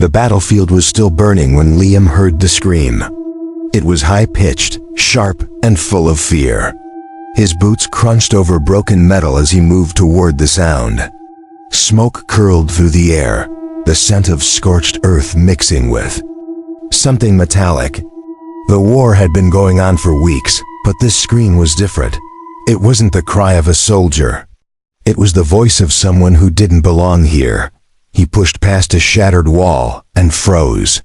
The battlefield was still burning when Liam heard the scream. It was high-pitched, sharp, and full of fear. His boots crunched over broken metal as he moved toward the sound. Smoke curled through the air, the scent of scorched earth mixing with something metallic. The war had been going on for weeks, but this scream was different. It wasn't the cry of a soldier. It was the voice of someone who didn't belong here. He pushed past a shattered wall and froze.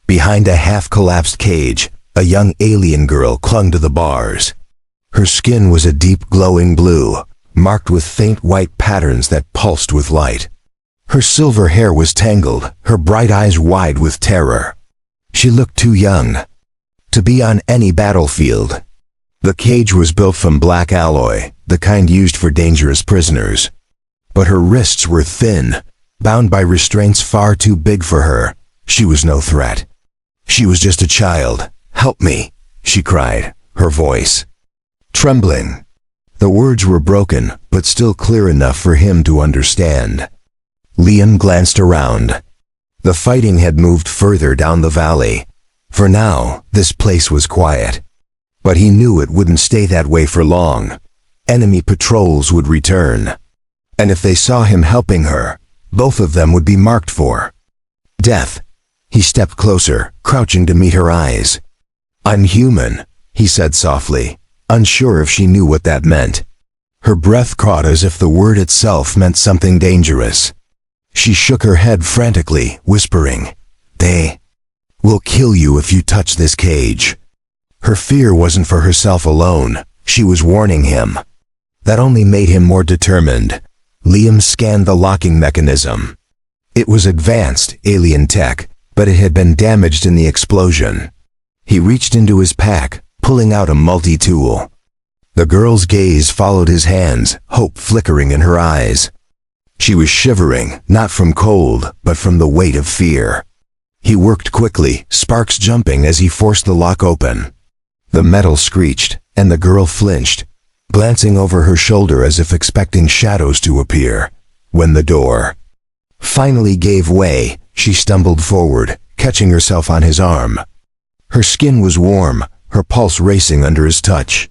Behind a half-collapsed cage, a young alien girl clung to the bars. Her skin was a deep glowing blue, marked with faint white patterns that pulsed with light. Her silver hair was tangled, her bright eyes wide with terror. She looked too young to be on any battlefield. The cage was built from black alloy, the kind used for dangerous prisoners. But her wrists were thin, bound by restraints far too big for her. She was no threat. She was just a child. "Help me," she cried, her voice trembling. The words were broken, but still clear enough for him to understand. Liam glanced around. The fighting had moved further down the valley. For now, this place was quiet. But he knew it wouldn't stay that way for long. Enemy patrols would return. And if they saw him helping her, both of them would be marked for death. He stepped closer, crouching to meet her eyes. "I'm human," he said softly, unsure if she knew what that meant. Her breath caught as if the word itself meant something dangerous. She shook her head frantically, whispering, "They will kill you if you touch this cage." Her fear wasn't for herself alone. She was warning him. That only made him more determined. Liam scanned the locking mechanism. It was advanced, alien tech, but it had been damaged in the explosion. He reached into his pack, pulling out a multi-tool. The girl's gaze followed his hands, hope flickering in her eyes. She was shivering, not from cold, but from the weight of fear. He worked quickly, sparks jumping as he forced the lock open. The metal screeched, and the girl flinched, glancing over her shoulder as if expecting shadows to appear. When the door finally gave way, she stumbled forward, catching herself on his arm. Her skin was warm, her pulse racing under his touch.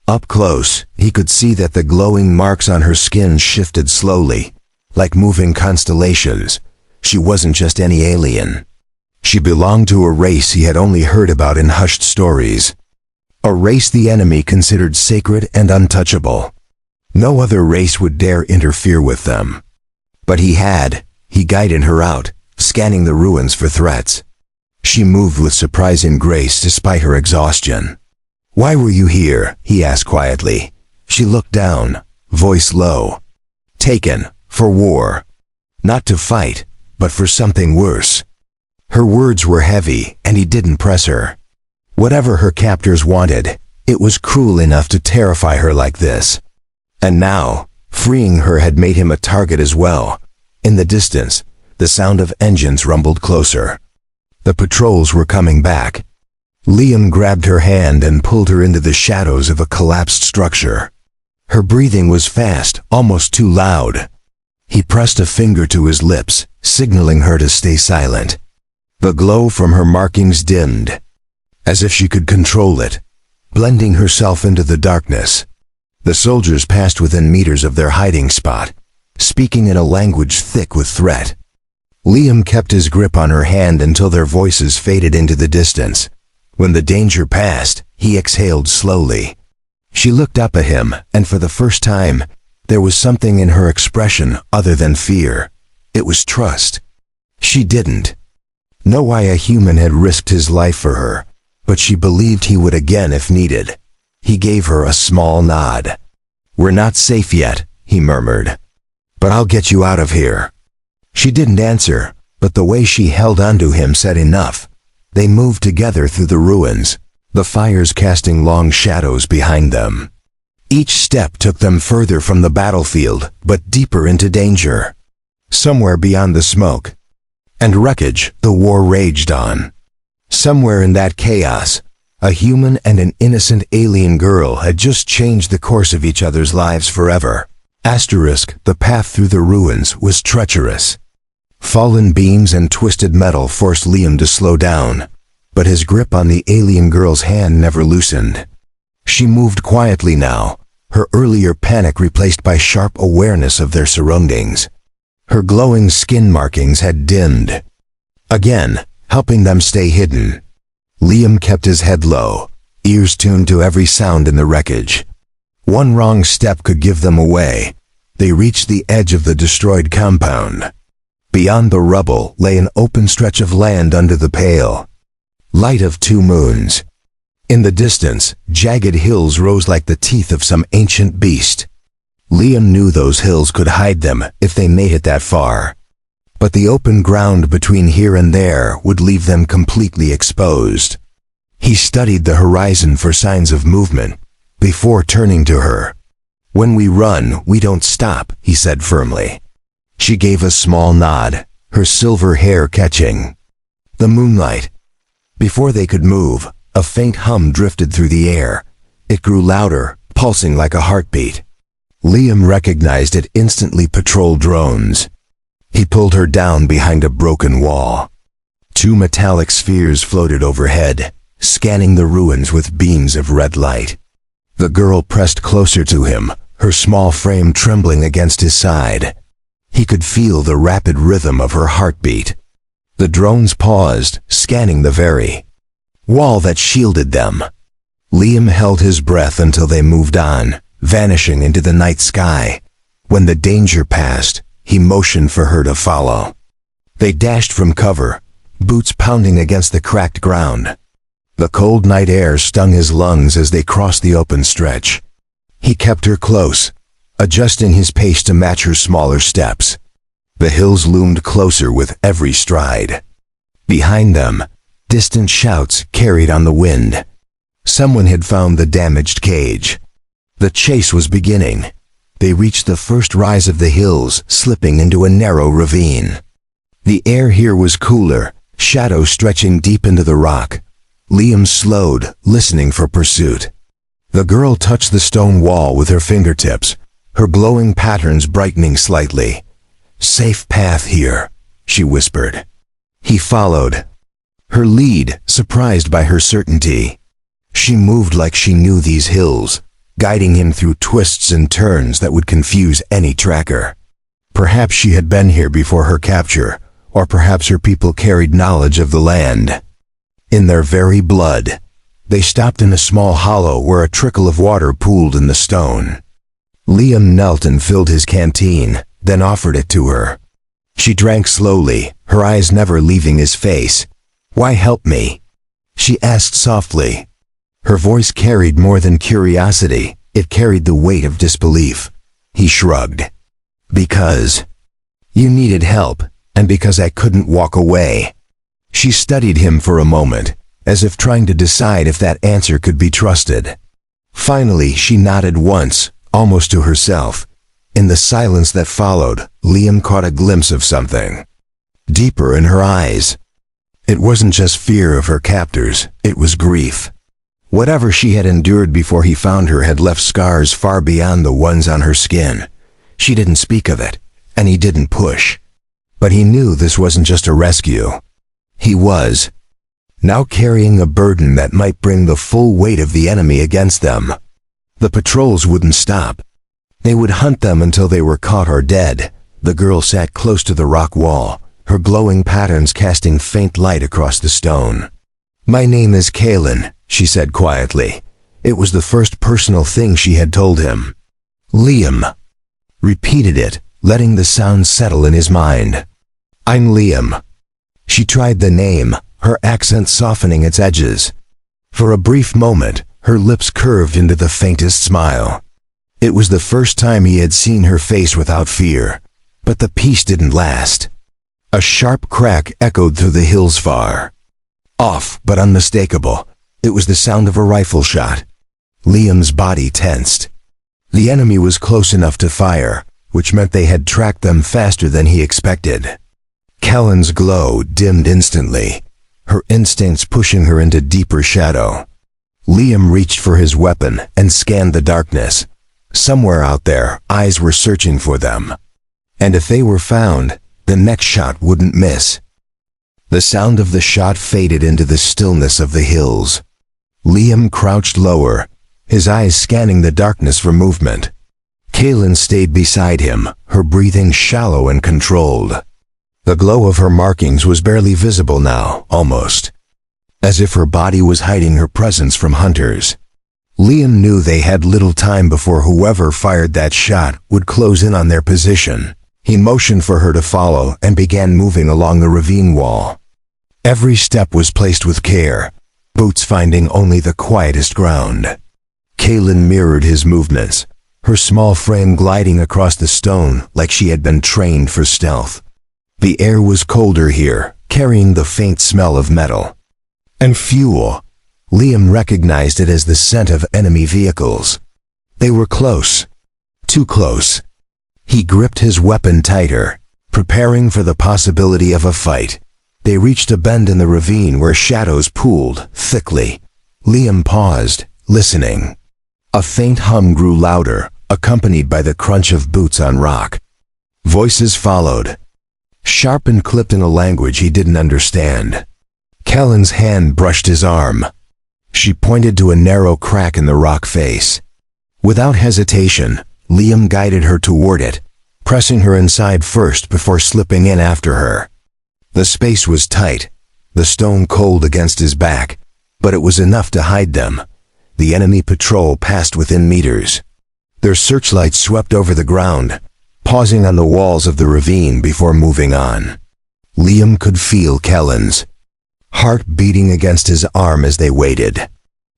Up close, he could see that the glowing marks on her skin shifted slowly, like moving constellations. She wasn't just any alien. She belonged to a race he had only heard about in hushed stories. A race the enemy considered sacred and untouchable. No other race would dare interfere with them. But he guided her out, scanning the ruins for threats. She moved with surprising grace despite her exhaustion. "Why were you here?" he asked quietly. She looked down, voice low. "Taken, for war. Not to fight, but for something worse." Her words were heavy, and he didn't press her. Whatever her captors wanted, it was cruel enough to terrify her like this. And now, freeing her had made him a target as well. In the distance, the sound of engines rumbled closer. The patrols were coming back. Liam grabbed her hand and pulled her into the shadows of a collapsed structure. Her breathing was fast, almost too loud. He pressed a finger to his lips, signaling her to stay silent. The glow from her markings dimmed, as if she could control it, blending herself into the darkness. The soldiers passed within meters of their hiding spot, speaking in a language thick with threat. Liam kept his grip on her hand until their voices faded into the distance. When the danger passed, he exhaled slowly. She looked up at him, and for the first time, there was something in her expression other than fear. It was trust. She didn't know why a human had risked his life for her, but she believed he would again if needed. He gave her a small nod. "We're not safe yet," he murmured. "But I'll get you out of here." She didn't answer, but the way she held onto him said enough. They moved together through the ruins, the fires casting long shadows behind them. Each step took them further from the battlefield, but deeper into danger. Somewhere beyond the smoke and wreckage, the war raged on. Somewhere in that chaos, a human and an innocent alien girl had just changed the course of each other's lives forever. *, the path through the ruins was treacherous. Fallen beams and twisted metal forced Liam to slow down, but his grip on the alien girl's hand never loosened. She moved quietly now, her earlier panic replaced by sharp awareness of their surroundings. Her glowing skin markings had dimmed, again helping them stay hidden. Liam kept his head low, ears tuned to every sound in the wreckage. One wrong step could give them away. They reached the edge of the destroyed compound. Beyond the rubble lay an open stretch of land under the pale light of two moons. In the distance, jagged hills rose like the teeth of some ancient beast. Liam knew those hills could hide them if they made it that far. But the open ground between here and there would leave them completely exposed. He studied the horizon for signs of movement before turning to her. "When we run, we don't stop," he said firmly. She gave a small nod, her silver hair catching the moonlight. Before they could move, a faint hum drifted through the air. It grew louder, pulsing like a heartbeat. Liam recognized it instantly. Patrol drones. He pulled her down behind a broken wall. Two metallic spheres floated overhead, scanning the ruins with beams of red light. The girl pressed closer to him, her small frame trembling against his side. He could feel the rapid rhythm of her heartbeat. The drones paused, scanning the very wall that shielded them. Liam held his breath until they moved on, vanishing into the night sky. When the danger passed, he motioned for her to follow. They dashed from cover, boots pounding against the cracked ground. The cold night air stung his lungs as they crossed the open stretch. He kept her close, adjusting his pace to match her smaller steps. The hills loomed closer with every stride. Behind them, distant shouts carried on the wind. Someone had found the damaged cage. The chase was beginning. They reached the first rise of the hills, slipping into a narrow ravine. The air here was cooler, shadows stretching deep into the rock. Liam slowed, listening for pursuit. The girl touched the stone wall with her fingertips, her glowing patterns brightening slightly. "Safe path here," she whispered. He followed her lead, surprised by her certainty. She moved like she knew these hills, guiding him through twists and turns that would confuse any tracker. Perhaps she had been here before her capture, or perhaps her people carried knowledge of the land in their very blood. They stopped in a small hollow where a trickle of water pooled in the stone. Liam knelt and filled his canteen, then offered it to her. She drank slowly, her eyes never leaving his face. "Why help me?" she asked softly. Her voice carried more than curiosity, it carried the weight of disbelief. He shrugged. "Because you needed help, and because I couldn't walk away." She studied him for a moment, as if trying to decide if that answer could be trusted. Finally, she nodded once, almost to herself. In the silence that followed, Liam caught a glimpse of something deeper in her eyes. It wasn't just fear of her captors, it was grief. Whatever she had endured before he found her had left scars far beyond the ones on her skin. She didn't speak of it, and he didn't push. But he knew this wasn't just a rescue. He was now carrying a burden that might bring the full weight of the enemy against them. The patrols wouldn't stop. They would hunt them until they were caught or dead. The girl sat close to the rock wall, her glowing patterns casting faint light across the stone. "My name is Kaelin," she said quietly. It was the first personal thing she had told him. Liam repeated it, letting the sound settle in his mind. "I'm Liam." She tried the name, her accent softening its edges. For a brief moment, her lips curved into the faintest smile. It was the first time he had seen her face without fear, but the peace didn't last. A sharp crack echoed through the hills far off, but unmistakable. It was the sound of a rifle shot. Liam's body tensed. The enemy was close enough to fire, which meant they had tracked them faster than he expected. Kellen's glow dimmed instantly, her instincts pushing her into deeper shadow. Liam reached for his weapon and scanned the darkness. Somewhere out there, eyes were searching for them. And if they were found, the next shot wouldn't miss. The sound of the shot faded into the stillness of the hills. Liam crouched lower, his eyes scanning the darkness for movement. Kaylin stayed beside him, her breathing shallow and controlled. The glow of her markings was barely visible now, almost, as if her body was hiding her presence from hunters. Liam knew they had little time before whoever fired that shot would close in on their position. He motioned for her to follow and began moving along the ravine wall. Every step was placed with care, boots finding only the quietest ground. Kaylin mirrored his movements, her small frame gliding across the stone like she had been trained for stealth. The air was colder here, carrying the faint smell of metal and fuel. Liam recognized it as the scent of enemy vehicles. They were close. Too close. He gripped his weapon tighter, preparing for the possibility of a fight. They reached a bend in the ravine where shadows pooled thickly. Liam paused, listening. A faint hum grew louder, accompanied by the crunch of boots on rock. Voices followed, sharp and clipped in a language he didn't understand. Kellen's hand brushed his arm. She pointed to a narrow crack in the rock face. Without hesitation, Liam guided her toward it, pressing her inside first before slipping in after her. The space was tight, the stone cold against his back, but it was enough to hide them. The enemy patrol passed within meters. Their searchlights swept over the ground, pausing on the walls of the ravine before moving on. Liam could feel Kellen's heart beating against his arm as they waited.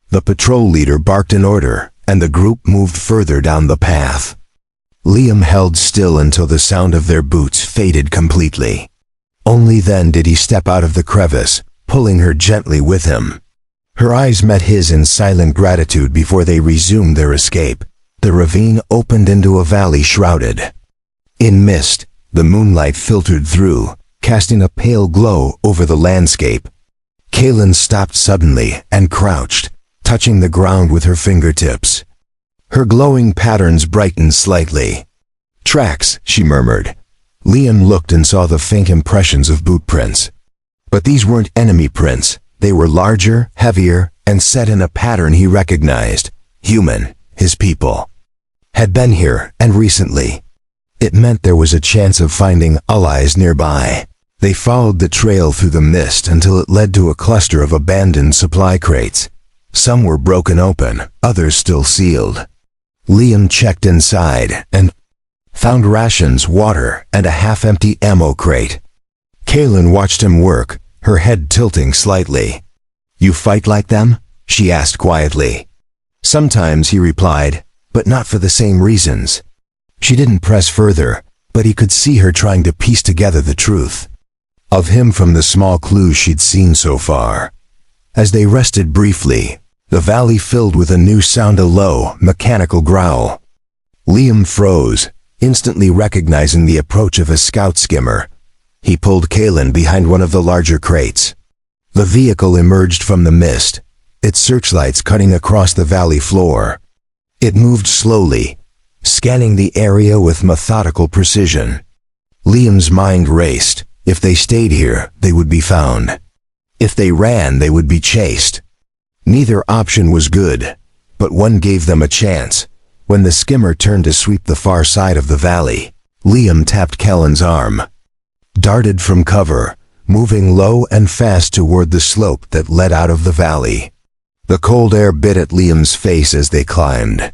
The patrol leader barked an order, and the group moved further down the path. Liam held still until the sound of their boots faded completely. Only then did he step out of the crevice, pulling her gently with him. Her eyes met his in silent gratitude before they resumed their escape. The ravine opened into a valley shrouded in mist. The moonlight filtered through, casting a pale glow over the landscape. Kaylin stopped suddenly and crouched, touching the ground with her fingertips. Her glowing patterns brightened slightly. "Tracks," she murmured. Liam looked and saw the faint impressions of boot prints. But these weren't enemy prints. They were larger, heavier, and set in a pattern he recognized. Human, his people, had been here, and recently. It meant there was a chance of finding allies nearby. They followed the trail through the mist until it led to a cluster of abandoned supply crates. Some were broken open, others still sealed. Liam checked inside and found rations, water, and a half-empty ammo crate. Kaylin watched him work, her head tilting slightly. "You fight like them?" she asked quietly. "Sometimes," he replied, "but not for the same reasons." She didn't press further, but he could see her trying to piece together the truth of him from the small clues she'd seen so far. As they rested briefly, the valley filled with a new sound, a low, mechanical growl. Liam froze, instantly recognizing the approach of a scout skimmer. He pulled Kaylin behind one of the larger crates. The vehicle emerged from the mist, its searchlights cutting across the valley floor. It moved slowly, scanning the area with methodical precision. Liam's mind raced. If they stayed here, they would be found. If they ran, they would be chased. Neither option was good, but one gave them a chance. When the skimmer turned to sweep the far side of the valley, Liam tapped Kellen's arm, darted from cover, moving low and fast toward the slope that led out of the valley. The cold air bit at Liam's face as they climbed.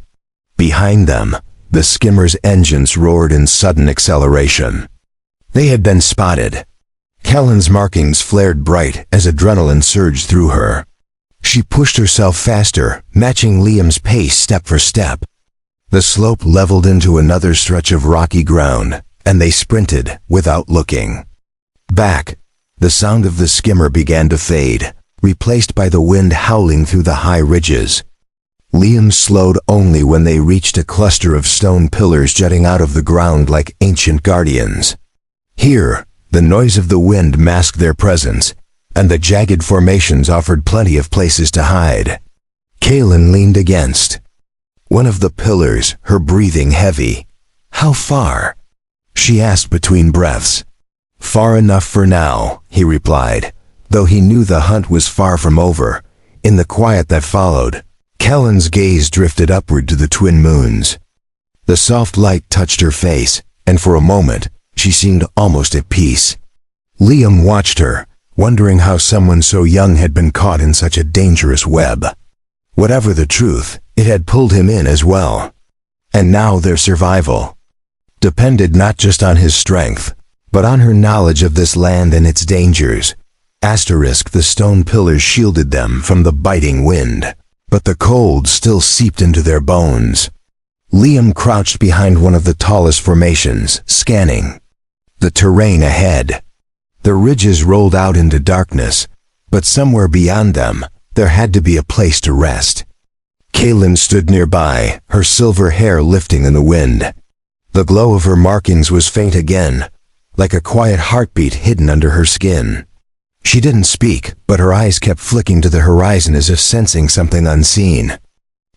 Behind them, the skimmer's engines roared in sudden acceleration. They had been spotted. Kellen's markings flared bright as adrenaline surged through her. She pushed herself faster, matching Liam's pace step for step. The slope leveled into another stretch of rocky ground, and they sprinted without looking back. The sound of the skimmer began to fade, replaced by the wind howling through the high ridges. Liam slowed only when they reached a cluster of stone pillars jutting out of the ground like ancient guardians. Here, the noise of the wind masked their presence, and the jagged formations offered plenty of places to hide. Kaylin leaned against one of the pillars, her breathing heavy. "How far?" she asked between breaths. "Far enough for now," he replied, though he knew the hunt was far from over. In the quiet that followed, Kellen's gaze drifted upward to the twin moons. The soft light touched her face, and for a moment, she seemed almost at peace. Liam watched her, wondering how someone so young had been caught in such a dangerous web. Whatever the truth, it had pulled him in as well. And now their survival depended not just on his strength, but on her knowledge of this land and its dangers. The stone pillars shielded them from the biting wind, but the cold still seeped into their bones. Liam crouched behind one of the tallest formations, scanning the terrain ahead. The ridges rolled out into darkness, but somewhere beyond them, there had to be a place to rest. Kaylin stood nearby, her silver hair lifting in the wind. The glow of her markings was faint again, like a quiet heartbeat hidden under her skin. She didn't speak, but her eyes kept flicking to the horizon as if sensing something unseen.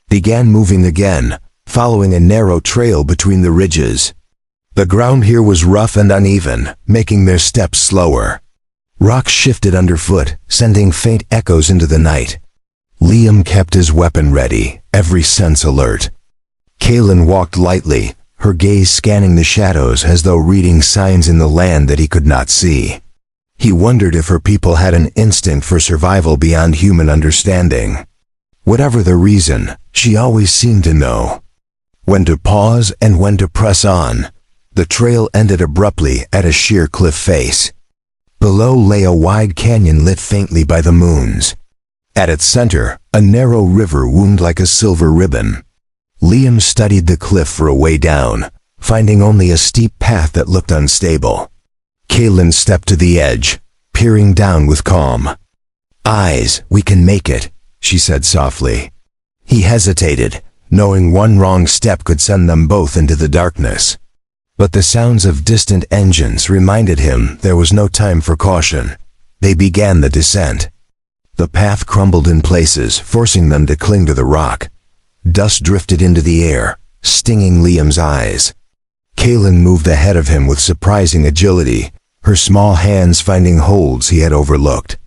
Began moving again, following a narrow trail between the ridges. The ground here was rough and uneven, making their steps slower. Rocks shifted underfoot, sending faint echoes into the night. Liam kept his weapon ready, every sense alert. Kaylin walked lightly, her gaze scanning the shadows as though reading signs in the land that he could not see. He wondered if her people had an instinct for survival beyond human understanding. Whatever the reason, she always seemed to know when to pause and when to press on. The trail ended abruptly at a sheer cliff face. Below lay a wide canyon lit faintly by the moons. At its center, a narrow river wound like a silver ribbon. Liam studied the cliff for a way down, finding only a steep path that looked unstable. Kaylin stepped to the edge, peering down with calm. "Eyes, we can make it," she said softly. He hesitated, knowing one wrong step could send them both into the darkness. But the sounds of distant engines reminded him there was no time for caution. They began the descent. The path crumbled in places, forcing them to cling to the rock. Dust drifted into the air, stinging Liam's eyes. Kaylin moved ahead of him with surprising agility, her small hands finding holds he had overlooked.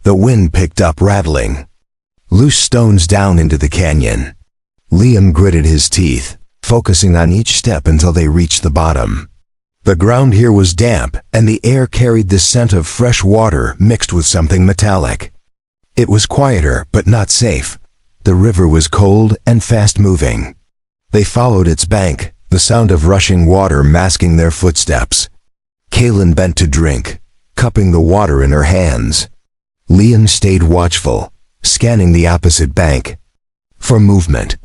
The wind picked up, rattling loose stones down into the canyon. Liam gritted his teeth, focusing on each step until they reached the bottom. The ground here was damp, and the air carried the scent of fresh water mixed with something metallic. It was quieter, but not safe. The river was cold and fast-moving. They followed its bank, the sound of rushing water masking their footsteps. Kaylin bent to drink, cupping the water in her hands. Liam stayed watchful, scanning the opposite bank for movement.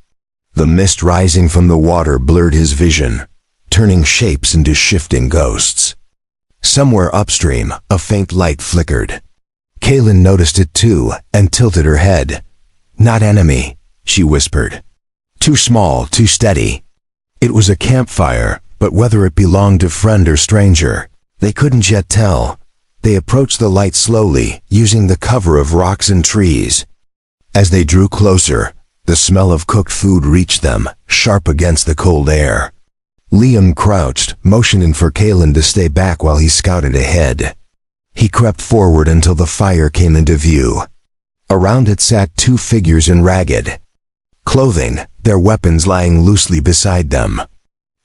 The mist rising from the water blurred his vision, turning shapes into shifting ghosts. Somewhere upstream, a faint light flickered. Kaylin noticed it too and tilted her head. "Not enemy," she whispered. "Too small, too steady." It was a campfire, but whether it belonged to friend or stranger, they couldn't yet tell. They approached the light slowly, using the cover of rocks and trees. As they drew closer, the smell of cooked food reached them, sharp against the cold air. Liam crouched, motioning for Kaylin to stay back while he scouted ahead. He crept forward until the fire came into view. Around it sat two figures in ragged clothing, their weapons lying loosely beside them.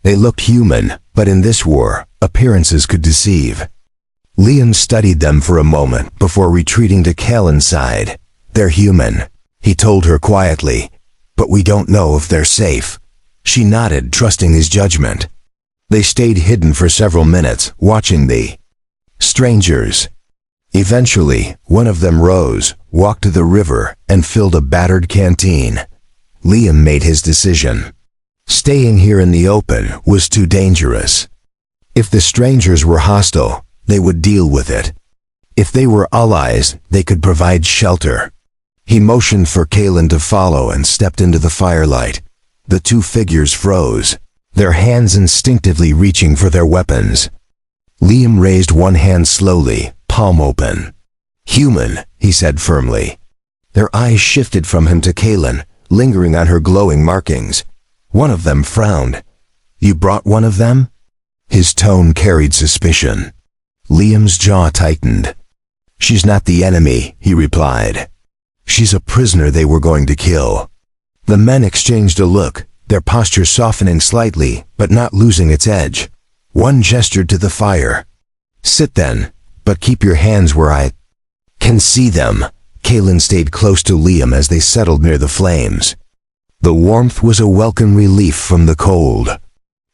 They looked human, but in this war, appearances could deceive. Liam studied them for a moment before retreating to Kaylin's side. "They're human," he told her quietly, "but we don't know if they're safe." She nodded, trusting his judgment. They stayed hidden for several minutes, watching the strangers. Eventually, one of them rose, walked to the river, and filled a battered canteen. Liam made his decision. Staying here in the open was too dangerous. If the strangers were hostile, they would deal with it. If they were allies, they could provide shelter. He motioned for Kaylin to follow and stepped into the firelight. The two figures froze, their hands instinctively reaching for their weapons. Liam raised one hand slowly, palm open. "Human," he said firmly. Their eyes shifted from him to Kaylin, lingering on her glowing markings. One of them frowned. "You brought one of them?" His tone carried suspicion. Liam's jaw tightened. "She's not the enemy," he replied. "She's a prisoner they were going to kill." The men exchanged a look, their posture softening slightly, but not losing its edge. One gestured to the fire. "Sit then, but keep your hands where I can see them." Kalen stayed close to Liam as they settled near the flames. The warmth was a welcome relief from the cold.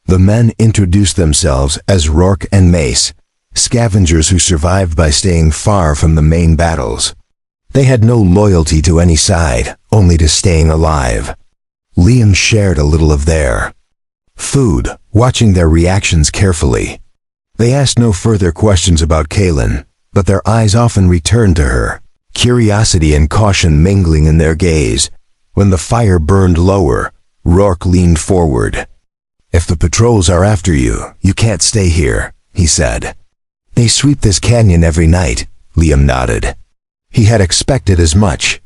The men introduced themselves as Rourke and Mace, scavengers who survived by staying far from the main battles. They had no loyalty to any side, only to staying alive. Liam shared a little of their food, watching their reactions carefully. They asked no further questions about Kalen, but their eyes often returned to her, curiosity and caution mingling in their gaze. When the fire burned lower, Rourke leaned forward. "If the patrols are after you, you can't stay here," he said. "They sweep this canyon every night," Liam nodded. He had expected as much.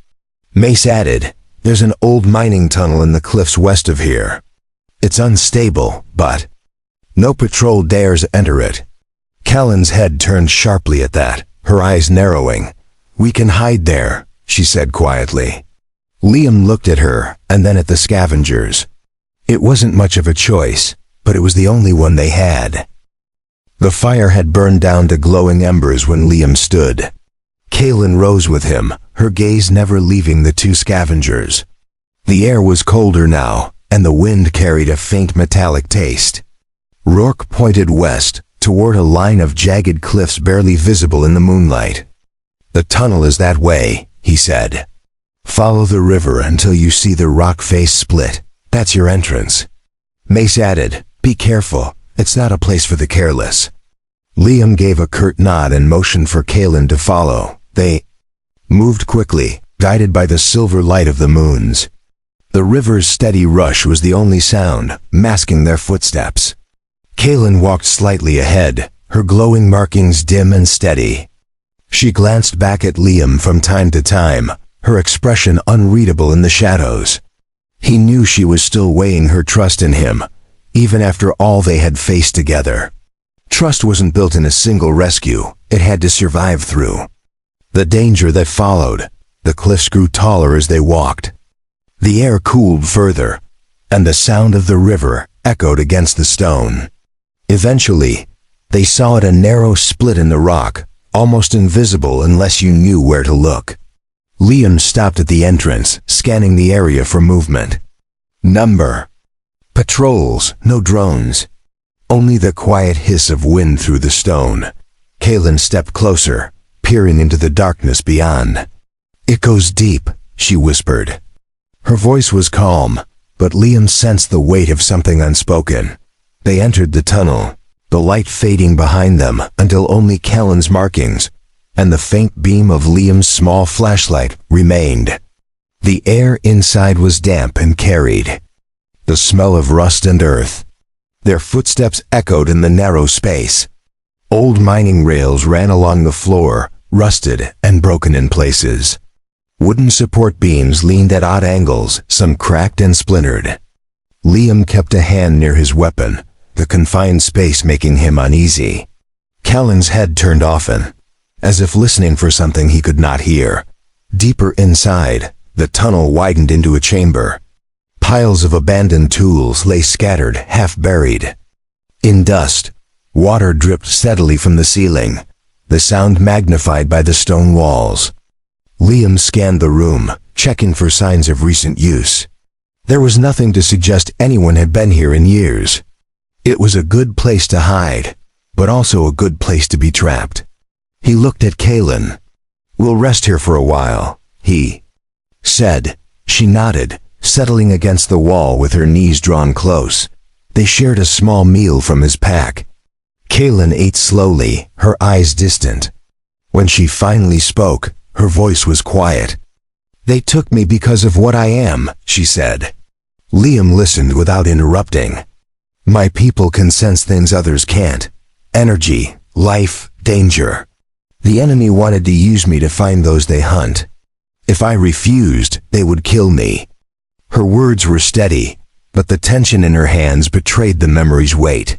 Mace added, "There's an old mining tunnel in the cliffs west of here. It's unstable, but no patrol dares enter it." Callan's head turned sharply at that, her eyes narrowing. "We can hide there," she said quietly. Liam looked at her, and then at the scavengers. It wasn't much of a choice, but it was the only one they had. The fire had burned down to glowing embers when Liam stood. Kalen rose with him, her gaze never leaving the two scavengers. The air was colder now, and the wind carried a faint metallic taste. Rourke pointed west, toward a line of jagged cliffs barely visible in the moonlight. "The tunnel is that way," he said. "Follow the river until you see the rock face split. That's your entrance." Mace added, "Be careful, it's not a place for the careless." Liam gave a curt nod and motioned for Kalen to follow. They moved quickly, guided by the silver light of the moons. The river's steady rush was the only sound, masking their footsteps. Kalen walked slightly ahead, her glowing markings dim and steady. She glanced back at Liam from time to time, her expression unreadable in the shadows. He knew she was still weighing her trust in him, even after all they had faced together. Trust wasn't built in a single rescue, it had to survive through the danger that followed. The cliffs grew taller as they walked. The air cooled further, and the sound of the river echoed against the stone. Eventually, they saw a narrow split in the rock, almost invisible unless you knew where to look. Liam stopped at the entrance, scanning the area for movement. Number. Patrols, no drones. Only the quiet hiss of wind through the stone. Kalen stepped closer, peering into the darkness beyond. "It goes deep," she whispered. Her voice was calm, but Liam sensed the weight of something unspoken. They entered the tunnel, the light fading behind them until only Kellen's markings and the faint beam of Liam's small flashlight remained. The air inside was damp and carried the smell of rust and earth. Their footsteps echoed in the narrow space. Old mining rails ran along the floor, rusted and broken in places. Wooden support beams leaned at odd angles, some cracked and splintered. Liam kept a hand near his weapon, the confined space making him uneasy. Kellen's head turned often, as if listening for something he could not hear. Deeper inside, the tunnel widened into a chamber. Piles of abandoned tools lay scattered, half-buried. In dust, water dripped steadily from the ceiling, the sound magnified by the stone walls. Liam scanned the room, checking for signs of recent use. There was nothing to suggest anyone had been here in years. It was a good place to hide, but also a good place to be trapped. He looked at Kalen. "We'll rest here for a while," he said. She nodded, settling against the wall with her knees drawn close. They shared a small meal from his pack. Kalen ate slowly, her eyes distant. When she finally spoke, her voice was quiet. "They took me because of what I am," she said. Liam listened without interrupting. "My people can sense things others can't. Energy, life, danger. The enemy wanted to use me to find those they hunt. If I refused, they would kill me." Her words were steady, but the tension in her hands betrayed the memory's weight.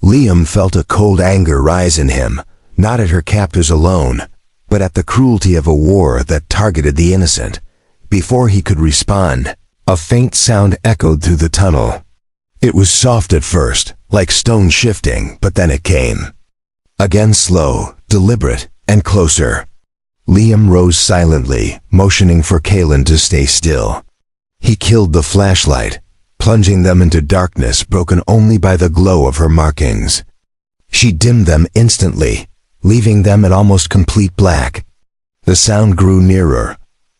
Liam felt a cold anger rise in him, not at her captors alone, but at the cruelty of a war that targeted the innocent. Before he could respond, a faint sound echoed through the tunnel. It was soft at first, like stone shifting, but then it came. Again slow, deliberate, and closer. Liam rose silently, motioning for Kaylin to stay still. He killed the flashlight, plunging them into darkness broken only by the glow of her markings. She dimmed them instantly, leaving them at almost complete black. The sound grew nearer,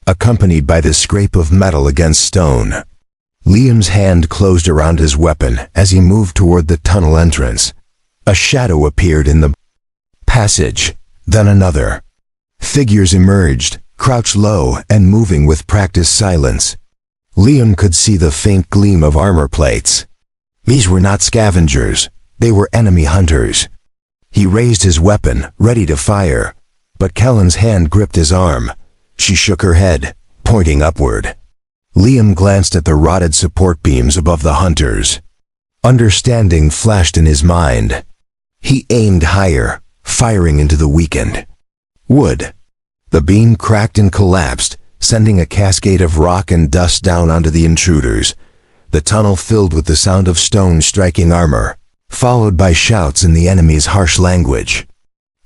accompanied by the scrape of metal against stone. Liam's hand closed around his weapon as he moved toward the tunnel entrance. A shadow appeared in the passage, then another. Figures emerged, crouched low and moving with practiced silence. Liam could see the faint gleam of armor plates. These were not scavengers, they were enemy hunters. He raised his weapon, ready to fire, but Kellen's hand gripped his arm. She shook her head, pointing upward. Liam glanced at the rotted support beams above the hunters. Understanding flashed in his mind. He aimed higher, firing into the weakened wood. The beam cracked and collapsed, sending a cascade of rock and dust down onto the intruders. The tunnel filled with the sound of stone striking armor, followed by shouts in the enemy's harsh language.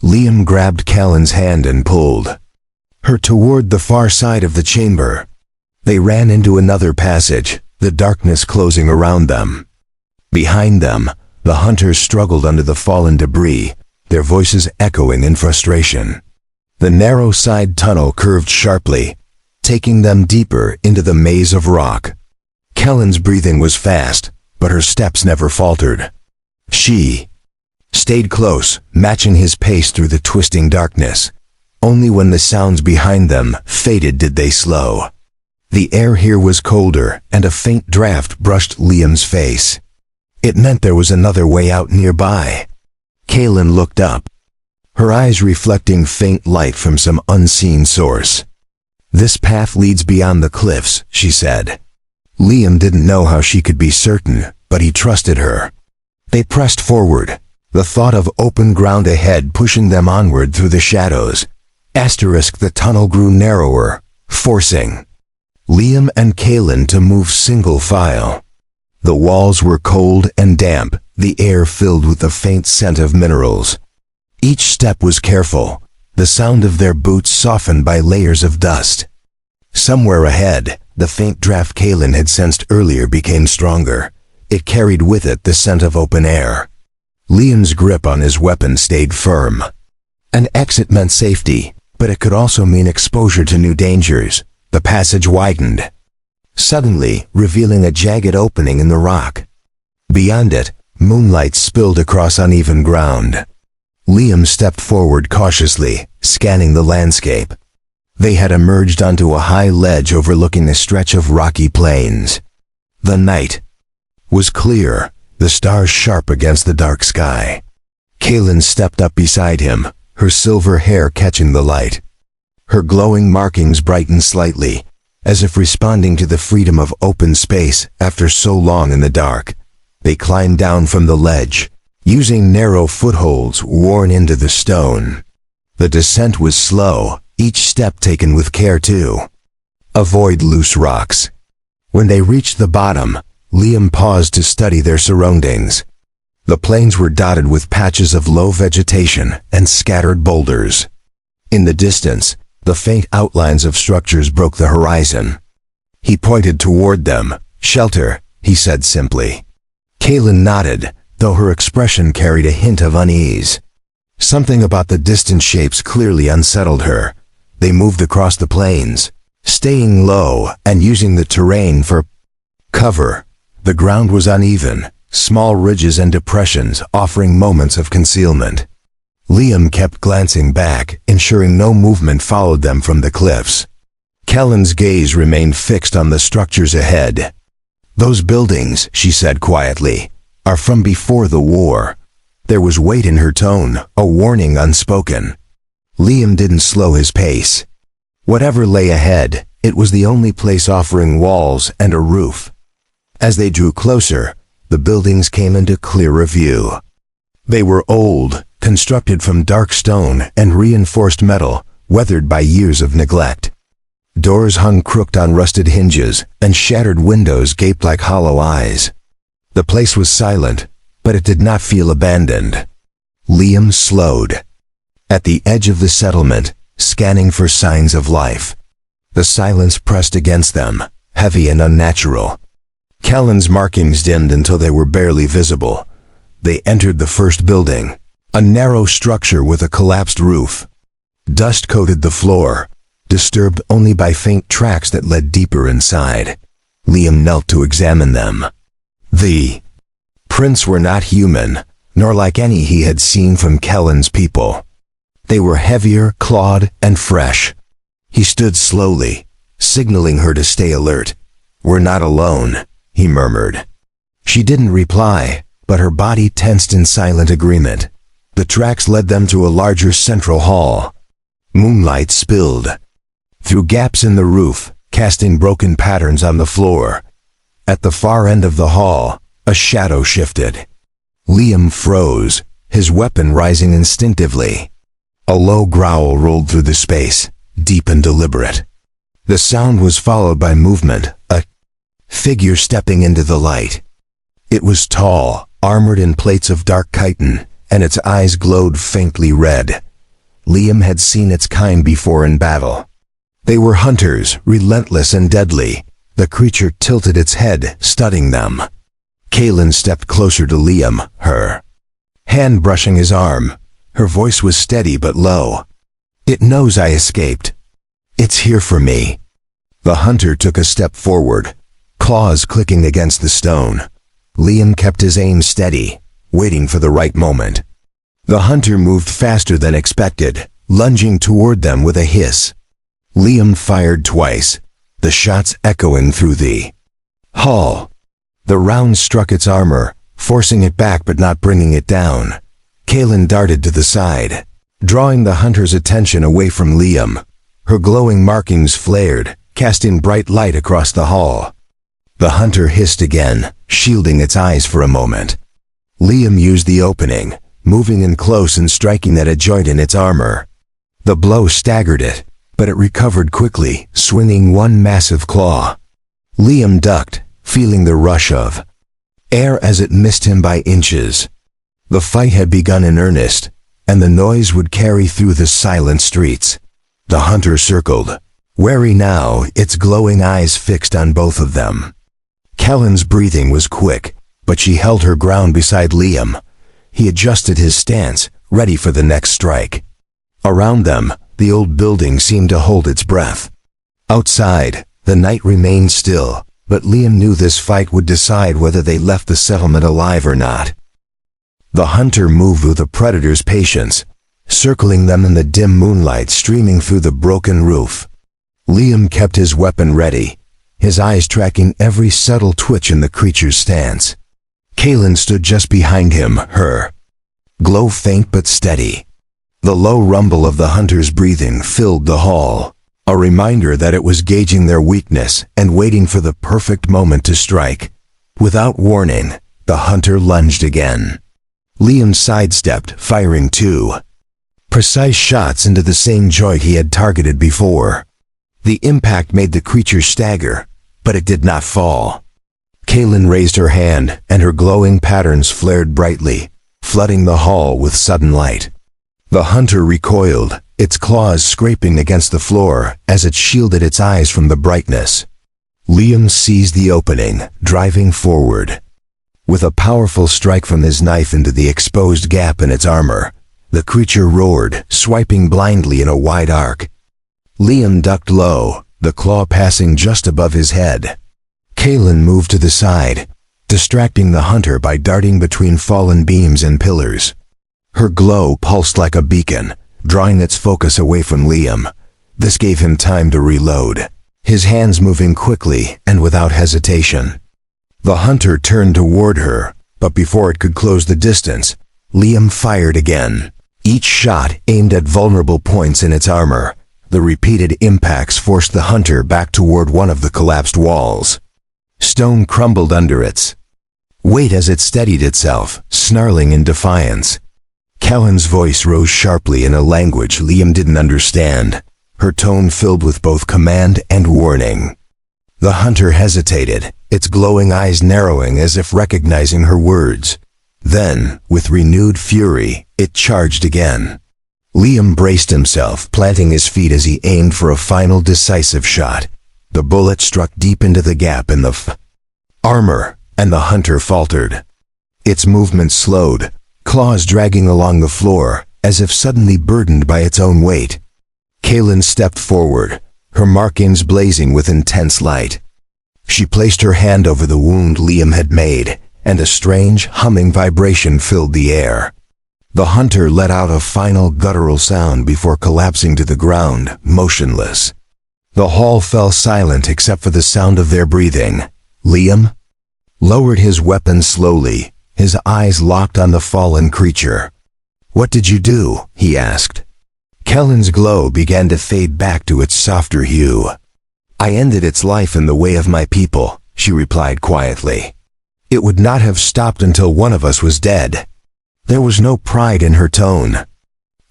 Liam grabbed Callan's hand and pulled her toward the far side of the chamber. They ran into another passage, the darkness closing around them. Behind them, the hunters struggled under the fallen debris, their voices echoing in frustration. The narrow side tunnel curved sharply, taking them deeper into the maze of rock. Kellen's breathing was fast, but her steps never faltered. She stayed close, matching his pace through the twisting darkness. Only when the sounds behind them faded did they slow. The air here was colder, and a faint draft brushed Liam's face. It meant there was another way out nearby. Kaylin looked up, her eyes reflecting faint light from some unseen source. "This path leads beyond the cliffs," she said. Liam didn't know how she could be certain, but he trusted her. They pressed forward, the thought of open ground ahead pushing them onward through the shadows. The tunnel grew narrower, forcing Liam and Kaylin to move single file. The walls were cold and damp, the air filled with the faint scent of minerals. Each step was careful, the sound of their boots softened by layers of dust. Somewhere ahead, the faint draft Kaylin had sensed earlier became stronger. It carried with it the scent of open air. Liam's grip on his weapon stayed firm. An exit meant safety, but it could also mean exposure to new dangers. The passage widened, suddenly revealing a jagged opening in the rock. Beyond it, moonlight spilled across uneven ground. Liam stepped forward cautiously, scanning the landscape. They had emerged onto a high ledge overlooking a stretch of rocky plains. The night was clear, the stars sharp against the dark sky. Kaylin stepped up beside him, her silver hair catching the light. Her glowing markings brightened slightly, as if responding to the freedom of open space after so long in the dark. They climbed down from the ledge, using narrow footholds worn into the stone. The descent was slow, each step taken with care too. Avoid loose rocks. When they reached the bottom, Liam paused to study their surroundings. The plains were dotted with patches of low vegetation and scattered boulders. In the distance, the faint outlines of structures broke the horizon. He pointed toward them. "Shelter," he said simply. Kaylin nodded, though her expression carried a hint of unease. Something about the distant shapes clearly unsettled her. They moved across the plains, staying low and using the terrain for cover. The ground was uneven, small ridges and depressions offering moments of concealment. Liam kept glancing back, ensuring no movement followed them from the cliffs. Kellen's gaze remained fixed on the structures ahead. "Those buildings," she said quietly, "are from before the war." There was weight in her tone, a warning unspoken. Liam didn't slow his pace. Whatever lay ahead, it was the only place offering walls and a roof. As they drew closer, the buildings came into clearer view. They were old, constructed from dark stone and reinforced metal, weathered by years of neglect. Doors hung crooked on rusted hinges, and shattered windows gaped like hollow eyes. The place was silent, but it did not feel abandoned. Liam slowed. At the edge of the settlement, scanning for signs of life. The silence pressed against them, heavy and unnatural. Kellen's markings dimmed until they were barely visible. They entered the first building, a narrow structure with a collapsed roof. Dust coated the floor, disturbed only by faint tracks that led deeper inside. Liam knelt to examine them. The prints were not human, nor like any he had seen from Kellen's people. They were heavier, clawed, and fresh. He stood slowly, signaling her to stay alert. "We're not alone," he murmured. She didn't reply, but her body tensed in silent agreement. The tracks led them to a larger central hall. Moonlight spilled through gaps in the roof, casting broken patterns on the floor. At the far end of the hall, a shadow shifted. Liam froze, his weapon rising instinctively. A low growl rolled through the space, deep and deliberate. The sound was followed by movement, a figure stepping into the light. It was tall, armored in plates of dark chitin, and its eyes glowed faintly red. Liam had seen its kind before in battle. They were hunters, relentless and deadly. The creature tilted its head, studying them. Kaelin stepped closer to Liam, her hand brushing his arm. Her voice was steady but low. "It knows I escaped. It's here for me." The hunter took a step forward, claws clicking against the stone. Liam kept his aim steady, waiting for the right moment. The hunter moved faster than expected, lunging toward them with a hiss. Liam fired twice, the shots echoing through the hall. The round struck its armor, forcing it back but not bringing it down. Kaelin darted to the side, drawing the hunter's attention away from Liam. Her glowing markings flared, casting bright light across the hall. The hunter hissed again, shielding its eyes for a moment. Liam used the opening, moving in close and striking at a joint in its armor. The blow staggered it, but it recovered quickly, swinging one massive claw. Liam ducked, feeling the rush of air as it missed him by inches. The fight had begun in earnest, and the noise would carry through the silent streets. The hunter circled, wary now, its glowing eyes fixed on both of them. Kellen's breathing was quick, but she held her ground beside Liam. He adjusted his stance, ready for the next strike. Around them, the old building seemed to hold its breath. Outside, the night remained still, but Liam knew this fight would decide whether they left the settlement alive or not. The hunter moved with a predator's patience, circling them in the dim moonlight streaming through the broken roof. Liam kept his weapon ready, his eyes tracking every subtle twitch in the creature's stance. Kaelin stood just behind him, her glow faint but steady. The low rumble of the hunter's breathing filled the hall, a reminder that it was gauging their weakness and waiting for the perfect moment to strike. Without warning, the hunter lunged again. Liam sidestepped, firing two precise shots into the same joint he had targeted before. The impact made the creature stagger, but it did not fall. Kaelin raised her hand, and her glowing patterns flared brightly, flooding the hall with sudden light. The hunter recoiled, its claws scraping against the floor as it shielded its eyes from the brightness. Liam seized the opening, driving forward. With a powerful strike from his knife into the exposed gap in its armor, the creature roared, swiping blindly in a wide arc. Liam ducked low, the claw passing just above his head. Kaelin moved to the side, distracting the hunter by darting between fallen beams and pillars. Her glow pulsed like a beacon, drawing its focus away from Liam. This gave him time to reload, his hands moving quickly and without hesitation. The hunter turned toward her, but before it could close the distance, Liam fired again. Each shot aimed at vulnerable points in its armor. The repeated impacts forced the hunter back toward one of the collapsed walls. Stone crumbled under its weight as it steadied itself, snarling in defiance. Callan's voice rose sharply in a language Liam didn't understand, her tone filled with both command and warning. The hunter hesitated, its glowing eyes narrowing as if recognizing her words. Then, with renewed fury, it charged again. Liam braced himself, planting his feet as he aimed for a final decisive shot. The bullet struck deep into the gap in the armor, and the hunter faltered. Its movement slowed, claws dragging along the floor, as if suddenly burdened by its own weight. Kaylin stepped forward, her markings blazing with intense light. She placed her hand over the wound Liam had made, and a strange, humming vibration filled the air. The hunter let out a final guttural sound before collapsing to the ground, motionless. The hall fell silent except for the sound of their breathing. Liam lowered his weapon slowly, his eyes locked on the fallen creature. "What did you do?" he asked. Kellen's glow began to fade back to its softer hue. "I ended its life in the way of my people," she replied quietly. "It would not have stopped until one of us was dead." There was no pride in her tone,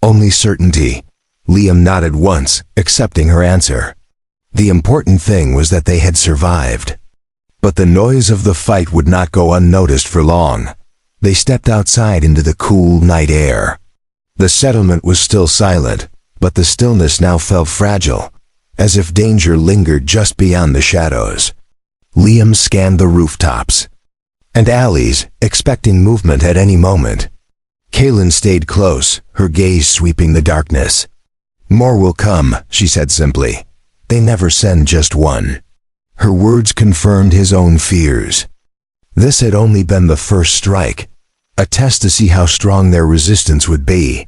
only certainty. Liam nodded once, accepting her answer. The important thing was that they had survived. But the noise of the fight would not go unnoticed for long. They stepped outside into the cool night air. The settlement was still silent, but the stillness now felt fragile, as if danger lingered just beyond the shadows. Liam scanned the rooftops and alleys, expecting movement at any moment. Kaylin stayed close, her gaze sweeping the darkness. "More will come," she said simply. "They never send just one." Her words confirmed his own fears. This had only been the first strike, a test to see how strong their resistance would be.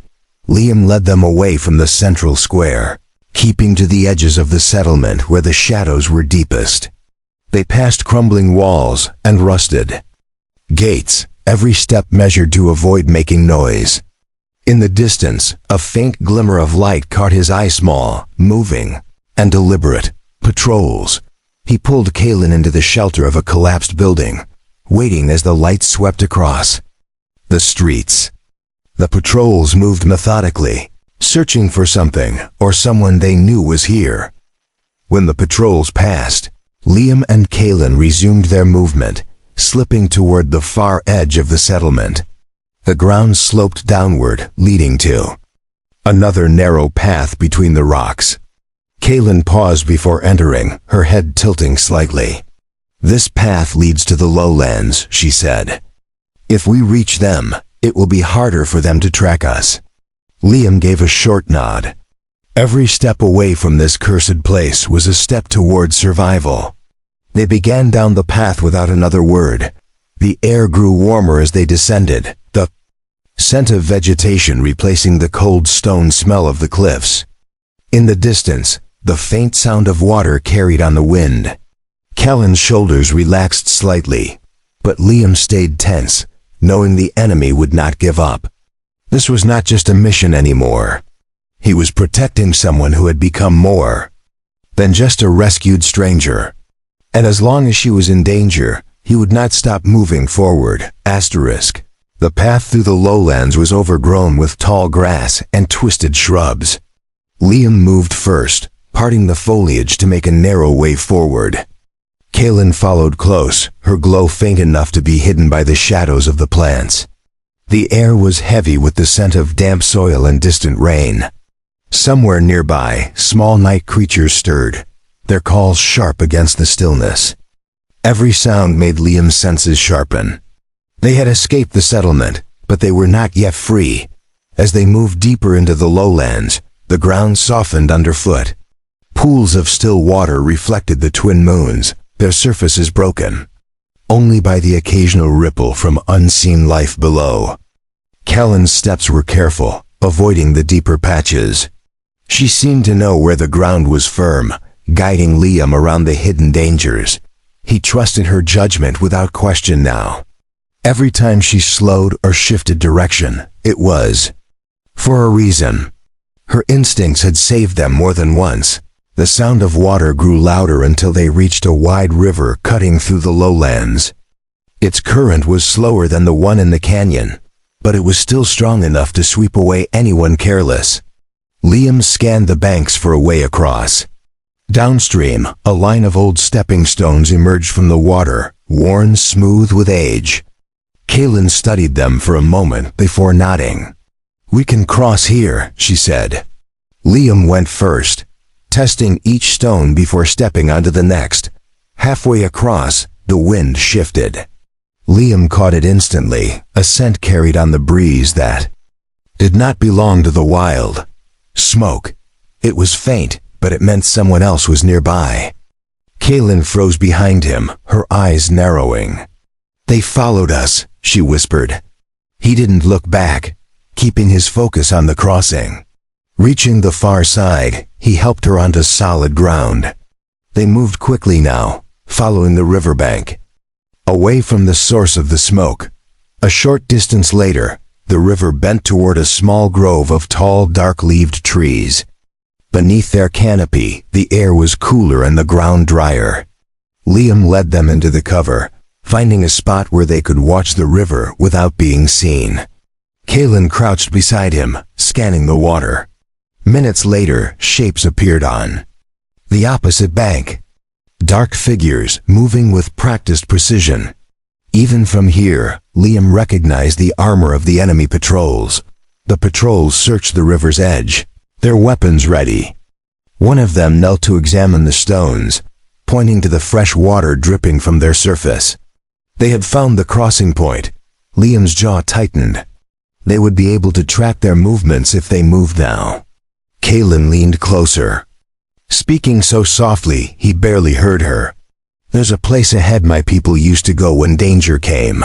Liam led them away from the central square, keeping to the edges of the settlement where the shadows were deepest. They passed crumbling walls and rusted gates, every step measured to avoid making noise. In the distance, a faint glimmer of light caught his eye, small, moving, and deliberate. Patrols. He pulled Kaylin into the shelter of a collapsed building, waiting as the light swept across the streets. The patrols moved methodically, searching for something or someone they knew was here. When the patrols passed, Liam and Kaylin resumed their movement, slipping toward the far edge of the settlement. The ground sloped downward, leading to another narrow path between the rocks. Kaylin paused before entering, her head tilting slightly. "This path leads to the lowlands," she said. "If we reach them, it will be harder for them to track us." Liam gave a short nod. Every step away from this cursed place was a step toward survival. They began down the path without another word. The air grew warmer as they descended, the scent of vegetation replacing the cold stone smell of the cliffs. In the distance, the faint sound of water carried on the wind. Kellen's shoulders relaxed slightly, but Liam stayed tense, knowing the enemy would not give up. This was not just a mission anymore. He was protecting someone who had become more than just a rescued stranger. And as long as she was in danger, he would not stop moving forward. The path through the lowlands was overgrown with tall grass and twisted shrubs. Liam moved first, parting the foliage to make a narrow way forward. Kaylin followed close, her glow faint enough to be hidden by the shadows of the plants. The air was heavy with the scent of damp soil and distant rain. Somewhere nearby, small night creatures stirred, their calls sharp against the stillness. Every sound made Liam's senses sharpen. They had escaped the settlement, but they were not yet free. As they moved deeper into the lowlands, the ground softened underfoot. Pools of still water reflected the twin moons, their surfaces broken only by the occasional ripple from unseen life below. Kellen's steps were careful, avoiding the deeper patches. She seemed to know where the ground was firm, guiding Liam around the hidden dangers. He trusted her judgment without question now. Every time she slowed or shifted direction, it was for a reason. Her instincts had saved them more than once. The sound of water grew louder until they reached a wide river cutting through the lowlands. Its current was slower than the one in the canyon, but it was still strong enough to sweep away anyone careless. Liam scanned the banks for a way across. Downstream, a line of old stepping stones emerged from the water, worn smooth with age. Kaylin studied them for a moment before nodding. "We can cross here," she said. Liam went first, testing each stone before stepping onto the next. Halfway across, the wind shifted. Liam caught it instantly, a scent carried on the breeze that did not belong to the wild. Smoke. It was faint, but it meant someone else was nearby. Kaylin froze behind him, her eyes narrowing. "They followed us," she whispered. He didn't look back, keeping his focus on the crossing. Reaching the far side, he helped her onto solid ground. They moved quickly now, following the riverbank, away from the source of the smoke. A short distance later, the river bent toward a small grove of tall, dark-leaved trees. Beneath their canopy, the air was cooler and the ground drier. Liam led them into the cover, finding a spot where they could watch the river without being seen. Kaylin crouched beside him, scanning the water. Minutes later, shapes appeared on the opposite bank. Dark figures, moving with practiced precision. Even from here, Liam recognized the armor of the enemy patrols. The patrols searched the river's edge, their weapons ready. One of them knelt to examine the stones, pointing to the fresh water dripping from their surface. They had found the crossing point. Liam's jaw tightened. They would be able to track their movements if they moved now. Kaylin leaned closer, speaking so softly he barely heard her. "There's a place ahead my people used to go when danger came.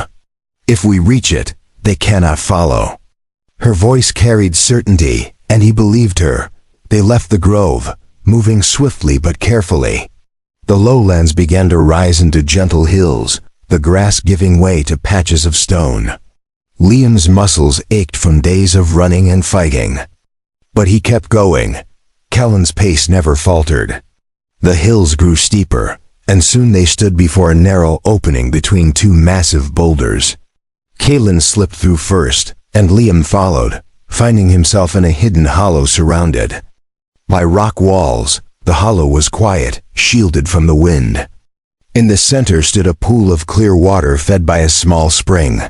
If we reach it, they cannot follow." Her voice carried certainty, and he believed her. They left the grove, moving swiftly but carefully. The lowlands began to rise into gentle hills, the grass giving way to patches of stone. Liam's muscles ached from days of running and fighting. But he kept going. Kellen's pace never faltered. The hills grew steeper, and soon they stood before a narrow opening between two massive boulders. Kaylin slipped through first, and Liam followed, finding himself in a hidden hollow surrounded by rock walls. The hollow was quiet, shielded from the wind. In the center stood a pool of clear water fed by a small spring.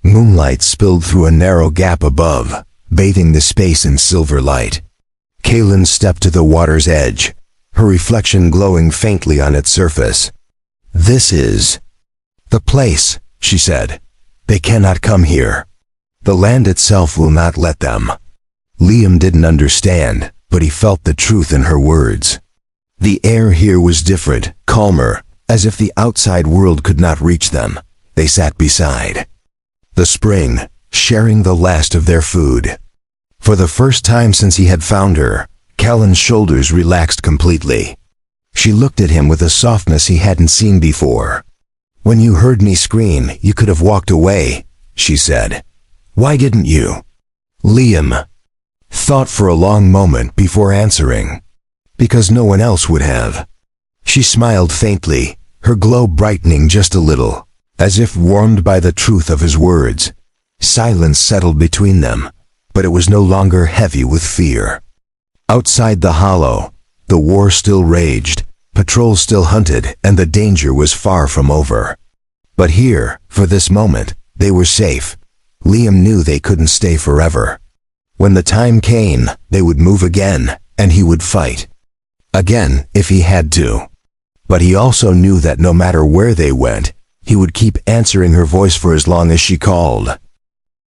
Moonlight spilled through a narrow gap above, bathing the space in silver light. Kaylin stepped to the water's edge, her reflection glowing faintly on its surface. "This is the place," she said. "They cannot come here. The land itself will not let them." Liam didn't understand, but he felt the truth in her words. The air here was different, calmer, as if the outside world could not reach them. They sat beside the spring, sharing the last of their food. For the first time since he had found her, Kellen's shoulders relaxed completely. She looked at him with a softness he hadn't seen before. "When you heard me scream, you could have walked away," she said. "Why didn't you?" Liam thought for a long moment before answering. "Because no one else would have." She smiled faintly, her glow brightening just a little, as if warmed by the truth of his words. Silence settled between them, but it was no longer heavy with fear. Outside the hollow, the war still raged, patrols still hunted, and the danger was far from over. But here, for this moment, they were safe. Liam knew they couldn't stay forever. When the time came, they would move again, and he would fight. Again, if he had to. But he also knew that no matter where they went, he would keep answering her voice for as long as she called.